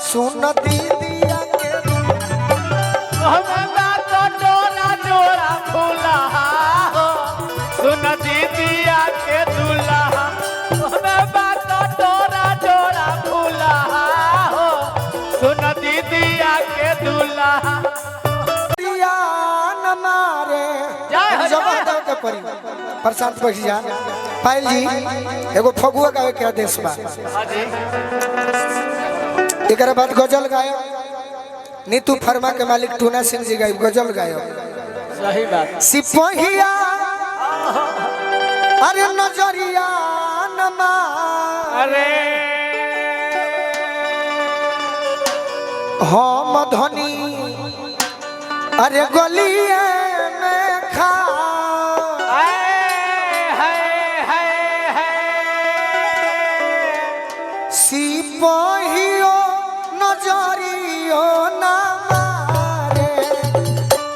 सुन दीदिया के हमें तो डोरा डोरा फूला हो सुन दीदिया के दूल्हा हमें तो डोरा डोरा फूला हो सुन दीदिया के दूल्हा प्रशांत बखिया पायल जी एगो फगुआ गावे के आदेश बा एक बाद गजल गायब नीतू फरमा के मालिक टूना सिंह जी गायब गजल गायब सही बात सिपहिया अरे नजरिया नमा अरे हम धनी अरे गलिए में खा सिपहियो नजरियो ना मारे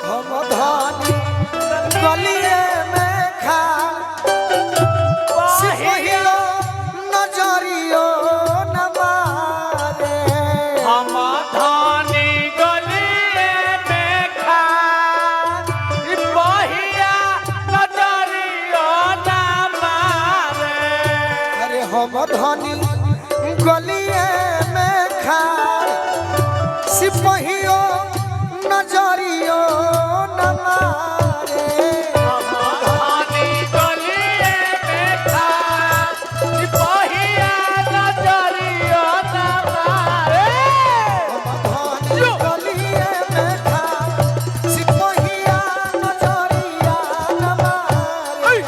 हम धनी गलिए में खा सिपहियो नजरियो ना मारे हम धनी गलिए में खा सिपहिया नजरियो ना मारे अरे हम धनी गलिए में खा सिपहियो नजरियो न मारे हम धनी गलिए में खा सिपहिया नजरियो ना मारे हम धनी गलिए में खा सिपहिया नजरिया न मारे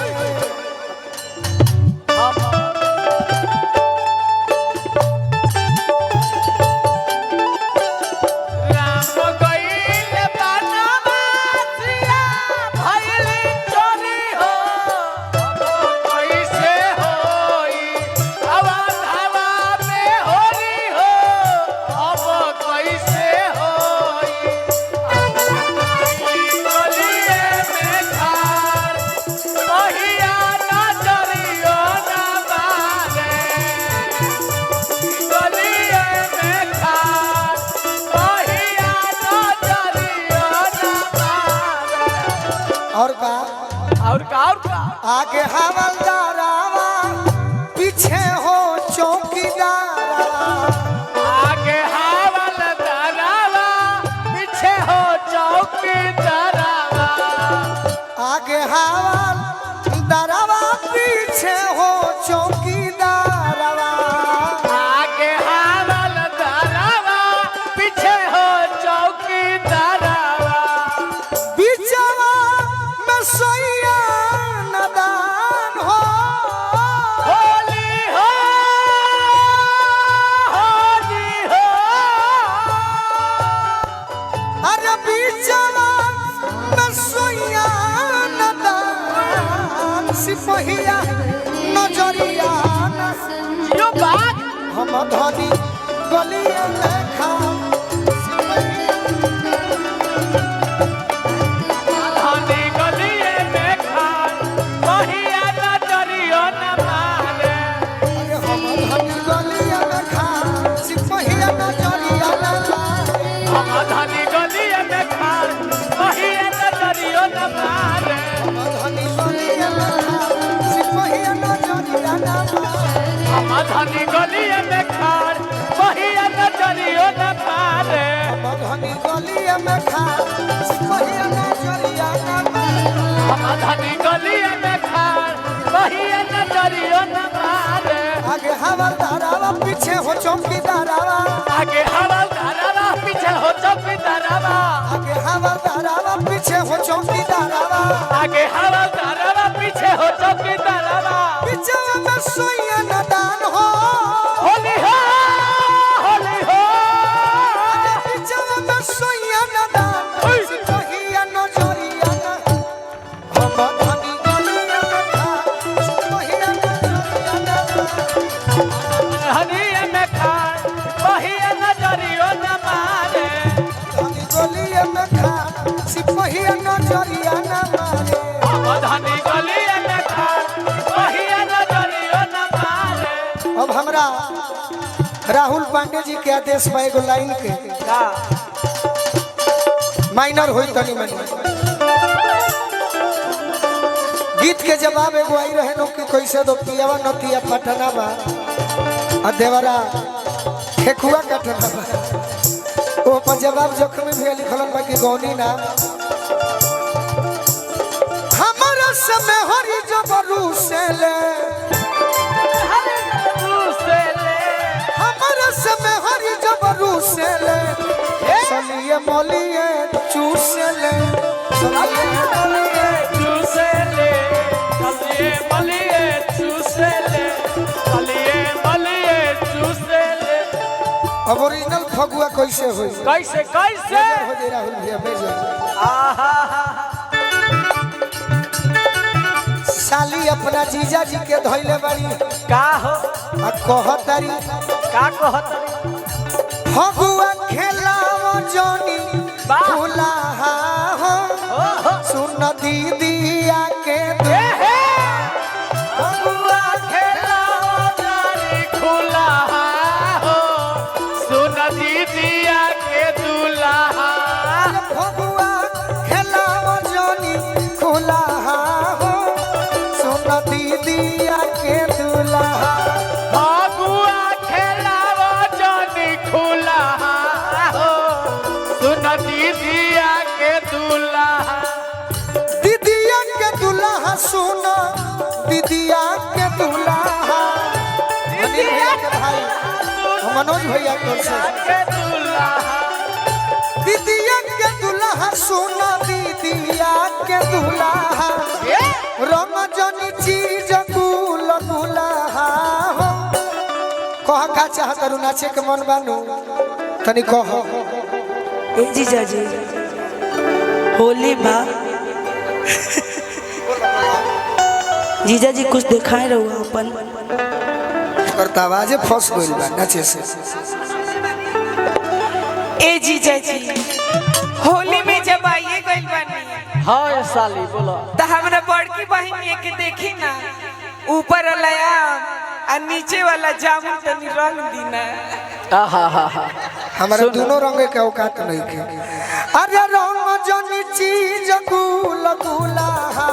राम गइल बनवासिया भइल चोरी हो कैसे होई अवधावा में होरी हो अब कैसे होई गलिए में खार पहिया नजरियो ना मारे गलिए में खार पहिया नजरियो ना मारे और का और का आगे हवलदारावा पीछे हो चौकीदारा आगे हवलदारवा पीछे हो चौकीदारवा आगे हवलदारावा पीछे हो चौकीदारवा आगे हवलदारवा पीछे हो चौकीदारवा बिचवा में सोया नदान हो होली हो होली हो अरे बिचवा में सोया नदान सिपहिया नजरिया न यो बात हम धनी गलिए में खा धनी गलिए में खान पहिया नजरियो न मारे अरे हम धनी गलिए में खा सिपहिया नजरिया न मारे हम धनी गलिए में खान पहिया नजरियो न मारे हम धनी गलिए में खा सिपहिया नजरिया न मारे हम धनी गलिए में खान पहिया नजरियो न मारे हम धनी गलिए में खा सिपहिया नजरिया न मारे हम धनी गलिए में खान पहिया नजरियो न मारे आगे हवलदारावा पीछे हो चौकीदारावा आगे हवलदारवा पीछे हो चौकीदारवा आगे हवलदारावा पीछे हो चौकीदारावा आगे हवलदारवा पीछे हो चौकीदारवा बिचवा में सोया नदान हो होली हो होली हो अरे बिचवा में सोया नदान सिपहिया नजरिया न हम धनी गलिए में खा सिपहिया नजरिया न हनी में खान पहिया नजरियो न मारे धनी गलिए में खा सिपहिया नजरिया न मारे धनी गलिए में खान पहिया नजरियो न मारे अब हमरा राहुल पांडे जी के आदेश पर एगो लाइन के का माइनर होई तनी मनी गीत के जवाब एगो आई रहे नो कि कैसे दो पियावा नतिया पटना बा आ देवरा ठेकुआ कटना बा ओ पर जवाब जोखमी भी लिखलन बा कि गौनी ना हमारा समय हरी जबरू से ले हमारा समय हरी जबरू से ले सलिए मोलिए चूसे ले सलिए मोलिए चूसे ले कलिए मलिए चूसे ले कलिए मलिए चूसे ले। अब ओरिजिनल फगुआ कैसे होई कैसे कैसे हो दे राहुल भैया भेजो साली अपना जीजा जी के धइले बाड़ी का हो आ कहतारी का कहत फगुआ खेलाओ जोनी वाह। फुलाहा हो सुन दीदिया के फगुआ खेलाओ जानी खुला हो सुन दीदिया के दुल्हा फगुआ खेलाओ जोनी फुलाहा हो सुन दीदिया के दुल्हा फगुआ खेलाओ जानी खुला हो सुन दीदिया के दुल्हा दीदिया के दुल्हा सुन दीदिया के दुल्हा अनिल भैया के भाई मनोज भैया के से के दुल्हा दीदिया के दुल्हा सुन दीदिया के दुल्हा रंग जनी चीज गुल गुलाहा हो कह का चाहत रु नाचे के मन बानू तनी कह ए जीजा जी होली बा जीजा जी कुछ दिखाए रहो अपन करता आवाजे फंस गइल बा नाचे से ए जीजा जी होली में जब आइए गइल बानी हाँ ये साली बोलो तो हमरा बड़की बहन के देखी ना ऊपर वाला आम और नीचे वाला जामुन तनी रंग दीना हमारा दोनों रंग के औकात नहीं के अरे रंग जनी चीज गुल गुलाहा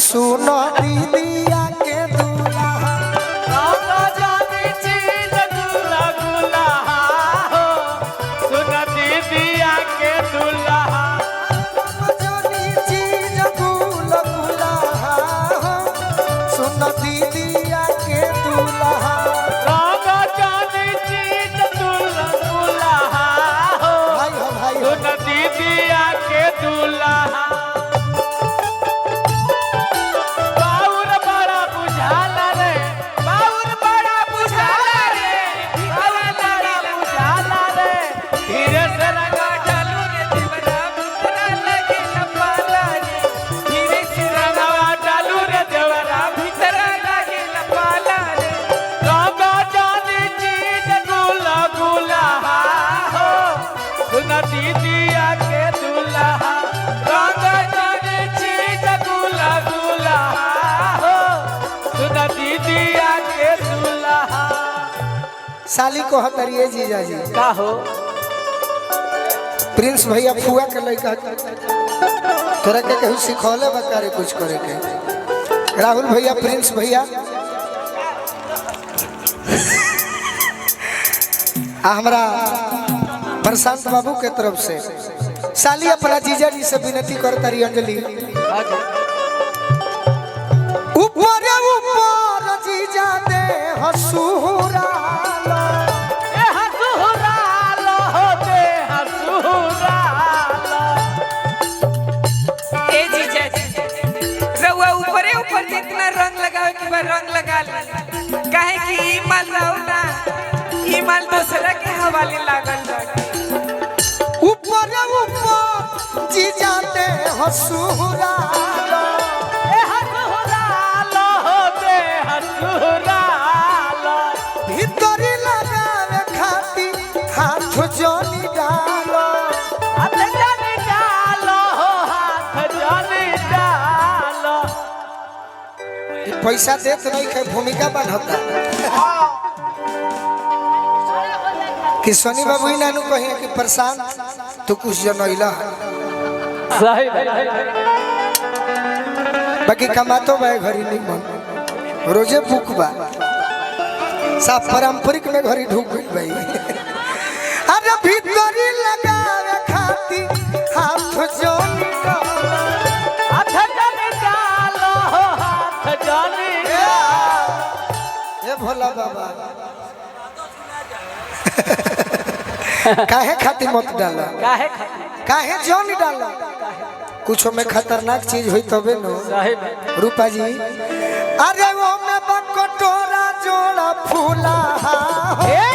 सुनो दीदिया के दुल्हा राधा जानी चीज गुला गुला हो सुन दीदिया के दुल्हा जनी चीज गुल गुलाहा सुनो दीदिया के दुल्हा राधा जानी चीज गुला गुला हो भाई हो भाई हो सुन दीदिया के दुल्हा बाउर बड़ा बुझाला रे बाउर बड़ा बुझाला रे बाउर बड़ा बुझाला रे धीरे से रंगा डालू रे देवरा भीतरा लगे लपाला रे धीरे से रंगा डालू रे देवरा भीतरा लगे लपाला रे राधा जानी चीज गुला गुला हो सुन दीदिया के दुल्हा राधा जानी चीज गुला गुला हो सुन दीदिया के दुल्हा साली को हतरिए जीजा जी का हो प्रिंस भैया फुआ के लड़का तोरा के कहू सिखौले बकारे कुछ करे के राहुल भैया प्रिंस भैया आ हमरा प्रशांत बाबू के तरफ से साली अपना जीजा जी से विनती करता रही अंजलि ऊपर ऊपर जीजा दे हसूरा ए हसुरा लो होते हसुरा ए जीजा जी रउआ ऊपरे ऊपर जितना रंग लगावे के बाद रंग लगा ले काहे कि ई माल रहो ना ई माल दूसरा के हवाले लागल बा ऊपर ऊपर जीजा दे हसूरा ए हसुरा लो होते हसुरा लो भीतरी लगावे खाती हाथ जोनी डालो हाथ जानी डालो हाथ जानी डालो पैसा देत नहीं के भूमिका बनता कि सोनी बाबू ही नानू कहे कि प्रशांत तू कुछ जनैला सही बाकी कमातो बा घरी नहीं मन रोजे भूख बा सब पारंपरिक में घरी ढूक गई भाई अरे भीतरी लगावे खाती हाथ जोड़ी हाथ जनी डालो हाथ जनी ये भोला बाबा काहे खाती मत डाला काहे काहे जोनी डाला कुछ में खतरनाक चीज हुई तबे नो सही रूपा जी अरे वो में बकटोरा जोड़ा फूला है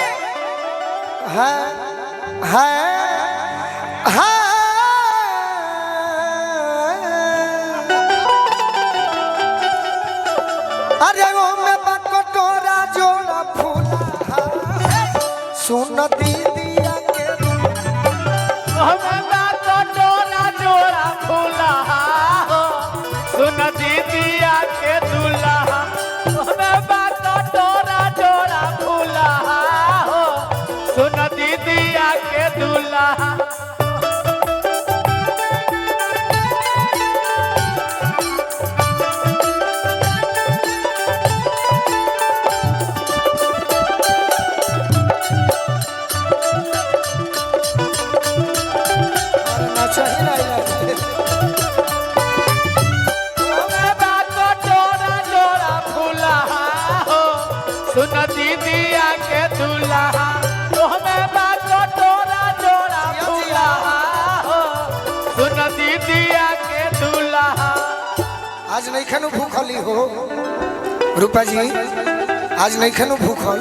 अरे वो में बकटोरा जोड़ा फूला सुन दीदिया के हमें बात डोरा जोड़ा फूला हो सुन दीदिया के दूल्हा हमें बात डोरा जोड़ा फूला हो सुन दीदिया के दूल्हा सुन दीदिया के दूल्हा हमें बात टोरा जोड़ा फूला हो सुन दीदिया के दूल्हा आज नहीं खनु भूखली हो रूपा जी आज नहीं खनु भूखल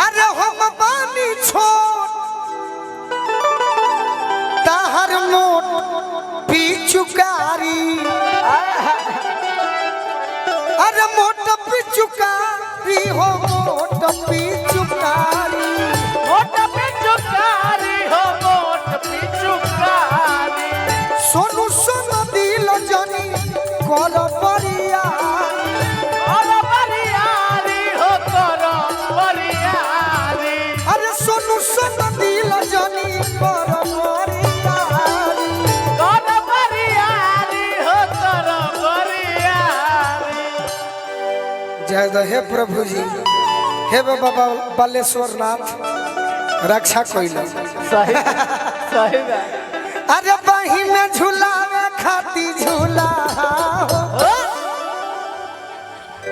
अरे हम पानी छोड़ ताहर मोट पिचुकारी अरे मोट पिचुकारी हो मोट पिचुकारी मोट पिचुकारी हो मोट पिचुकारी सोनू सोनू दिल जनी कर बरियारी हो कर बरियारी अरे सोनू सोनू दिल जनी कर बरियारी हो कर बरियारी जय द हे प्रभु जी हे बाबा बालेश्वर नाथ रक्षा कइला सही सही अरे बाही में झूलावे खाती झूला हो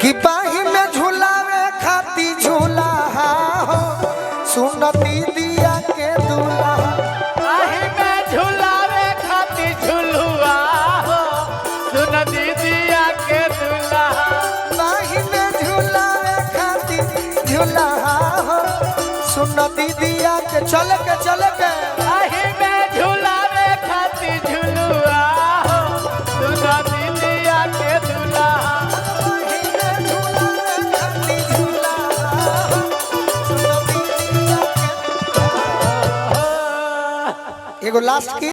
कि बाही में झूलावे खाती झूला हो सुन दीदिया के दूल्हा आही में झुलावे खाती झुलुआ हो सुन दीदिया के दूल्हा बाही में झूलावे खाती झूला हो सुन दीदिया के चल के आही में झुलावे खाती झुलुआ हो सुन दीदिया के दूल्हा बाही में झूलावे खाती झूला हो सुन दीदिया के एगो लास्ट की